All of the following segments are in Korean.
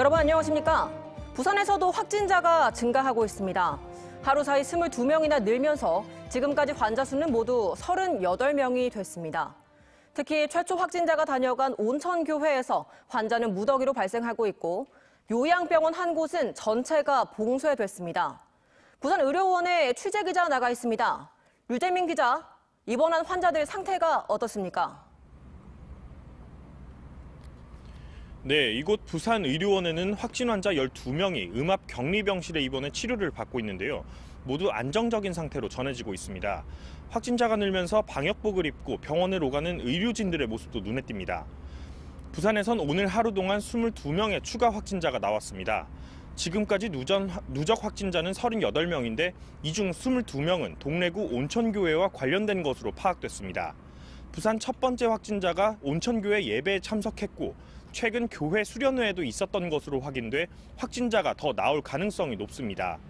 여러분 안녕하십니까? 부산에서도 확진자가 증가하고 있습니다. 하루 사이 22명이나 늘면서 지금까지 환자 수는 모두 38명이 됐습니다. 특히 최초 확진자가 다녀간 온천교회에서 환자는 무더기로 발생하고 있고 요양병원 한 곳은 전체가 봉쇄됐습니다. 부산의료원에 취재기자 나가 있습니다. 류재민 기자, 입원한 환자들 상태가 어떻습니까? 네, 이곳 부산의료원에는 확진 환자 12명이 음압격리병실에 입원해 치료를 받고 있는데요. 모두 안정적인 상태로 전해지고 있습니다. 확진자가 늘면서 방역복을 입고 병원을 오가는 의료진들의 모습도 눈에 띕니다. 부산에선 오늘 하루 동안 22명의 추가 확진자가 나왔습니다. 지금까지 누적 확진자는 38명인데 이 중 22명은 동래구 온천교회와 관련된 것으로 파악됐습니다. 부산 첫 번째 확진자가 온천교회 예배에 참석했고 최근 교회 수련회에도 있었던 것으로 확인돼 확진자가 더 나올 가능성이 높습니다.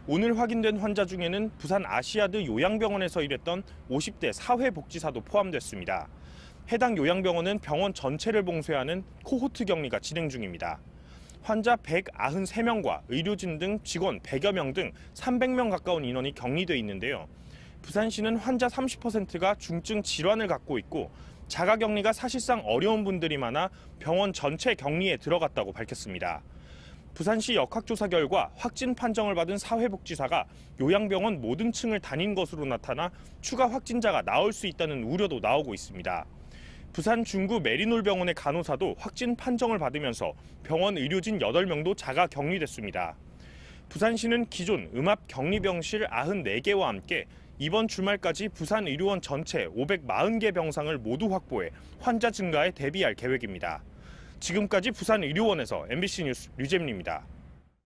오늘 확인된 환자 중에는 부산 아시아드 요양병원에서 일했던 50대 사회복지사도 포함됐습니다. 해당 요양병원은 병원 전체를 봉쇄하는 코호트 격리가 진행 중입니다. 환자 193명과 의료진 등 직원 100여 명 등 300명 가까운 인원이 격리돼 있는데요. 부산시는 환자 30%가 중증 질환을 갖고 있고 자가격리가 사실상 어려운 분들이 많아 병원 전체 격리에 들어갔다고 밝혔습니다. 부산시 역학조사 결과 확진 판정을 받은 사회복지사가 요양병원 모든 층을 다닌 것으로 나타나 추가 확진자가 나올 수 있다는 우려도 나오고 있습니다. 부산 중구 메리놀병원의 간호사도 확진 판정을 받으면서 병원 의료진 8명도 자가격리됐습니다. 부산시는 기존 음압격리병실 94개와 함께 이번 주말까지 부산의료원 전체 540개 병상을 모두 확보해 환자 증가에 대비할 계획입니다. 지금까지 부산의료원에서 MBC 뉴스 류재민입니다.